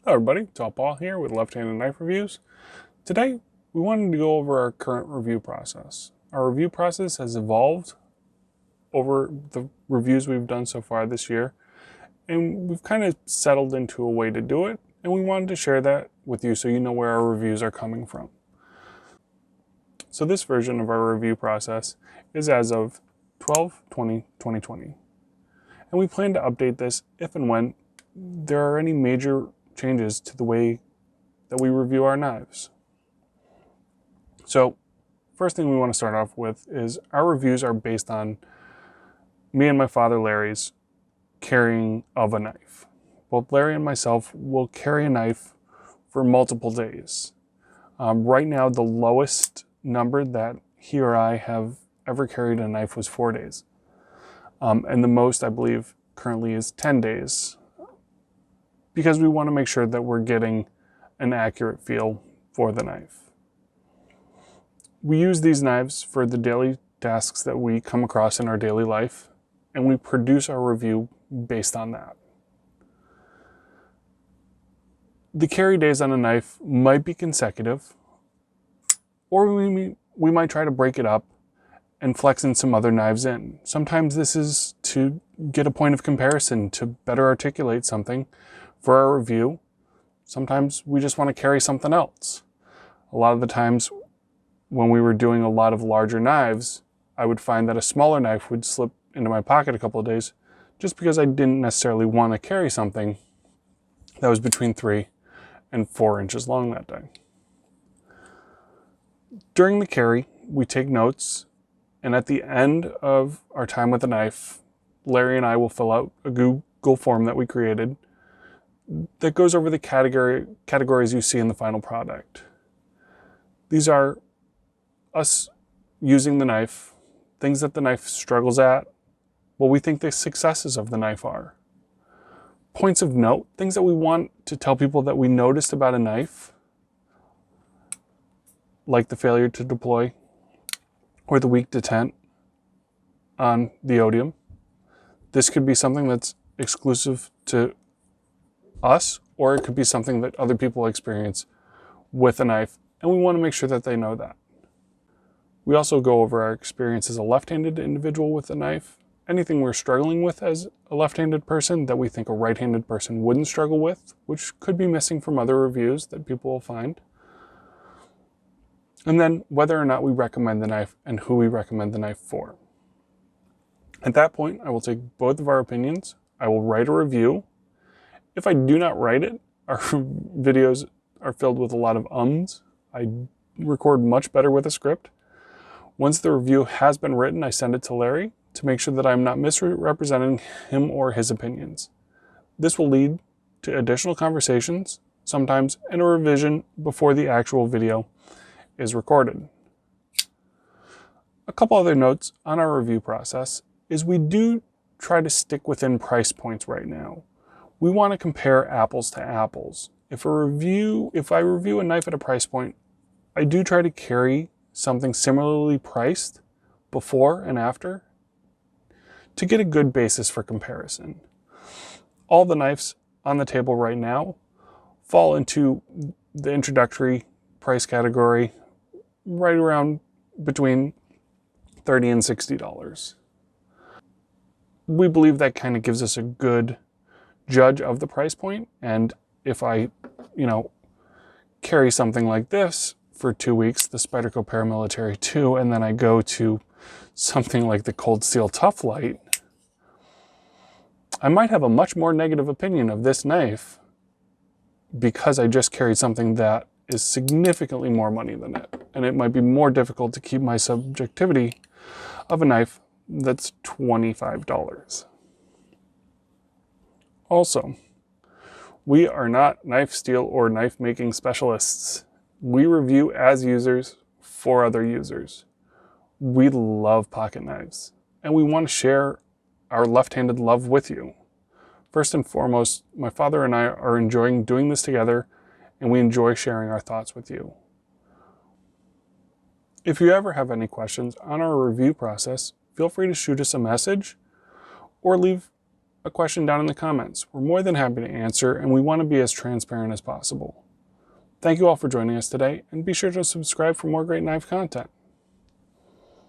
Hello everybody, it's all Paul here with Left-Handed Knife Reviews. Today, we wanted to go over our current review process. Our review process has evolved over the reviews we've done so far this year, and we've kind of settled into a way to do it, and we wanted to share that with you so you know where our reviews are coming from. So this version of our review process is as of 12/20/2020, and we plan to update this if and when there are any major changes to the way that we review our knives. So first thing we want to start off with is our reviews are based on me and my father Larry's carrying of a knife. Both Larry and myself will carry a knife for multiple days. Right now, the lowest number that he or I have ever carried a knife was 4 days. And the most, I believe, currently is 10 days. Because we want to make sure that we're getting an accurate feel for the knife. We use these knives for the daily tasks that we come across in our daily life, and we produce our review based on that. The carry days on a knife might be consecutive, or we might try to break it up and flex in some other knives in. Sometimes this is to get a point of comparison to better articulate something for our review. Sometimes we just want to carry something else. A lot of the times when we were doing a lot of larger knives, I would find that a smaller knife would slip into my pocket a couple of days just because I didn't necessarily want to carry something that was between 3 and 4 inches long that day. During the carry, we take notes, and at the end of our time with the knife, Larry and I will fill out a Google form that we created that goes over the categories you see in the final product. These are us using the knife, things that the knife struggles at, what we think the successes of the knife are. Points of note, things that we want to tell people that we noticed about a knife, like the failure to deploy or the weak detent on the odium. This could be something that's exclusive to us, or it could be something that other people experience with a knife, and we want to make sure that they know that. We also go over our experience as a left-handed individual with a knife, anything we're struggling with as a left-handed person that we think a right-handed person wouldn't struggle with, which could be missing from other reviews that people will find. And then whether or not we recommend the knife and who we recommend the knife for. At that point, I will take both of our opinions. I will write a review. If I do not write it, our videos are filled with a lot of ums. I record much better with a script. Once the review has been written, I send it to Larry to make sure that I'm not misrepresenting him or his opinions. This will lead to additional conversations, sometimes in a revision before the actual video is recorded. A couple other notes on our review process is we do try to stick within price points right now. We want to compare apples to apples. If I review a knife at a price point, I do try to carry something similarly priced before and after to get a good basis for comparison. All the knives on the table right now fall into the introductory price category, right around between $30 and $60. We believe that kind of gives us a good judge of the price point, and if I, carry something like this for 2 weeks, the Spyderco Paramilitary 2, and then I go to something like the Cold Steel Tough Light, I might have a much more negative opinion of this knife because I just carried something that is significantly more money than it, and it might be more difficult to keep my subjectivity of a knife that's $25. Also, we are not knife steel or knife making specialists. We review as users for other users. We love pocket knives, and we want to share our left-handed love with you. First and foremost, my father and I are enjoying doing this together, and we enjoy sharing our thoughts with you. If you ever have any questions on our review process, feel free to shoot us a message or leave a question down in the comments. We're more than happy to answer, and we want to be as transparent as possible. Thank you all for joining us today, and be sure to subscribe for more great knife content.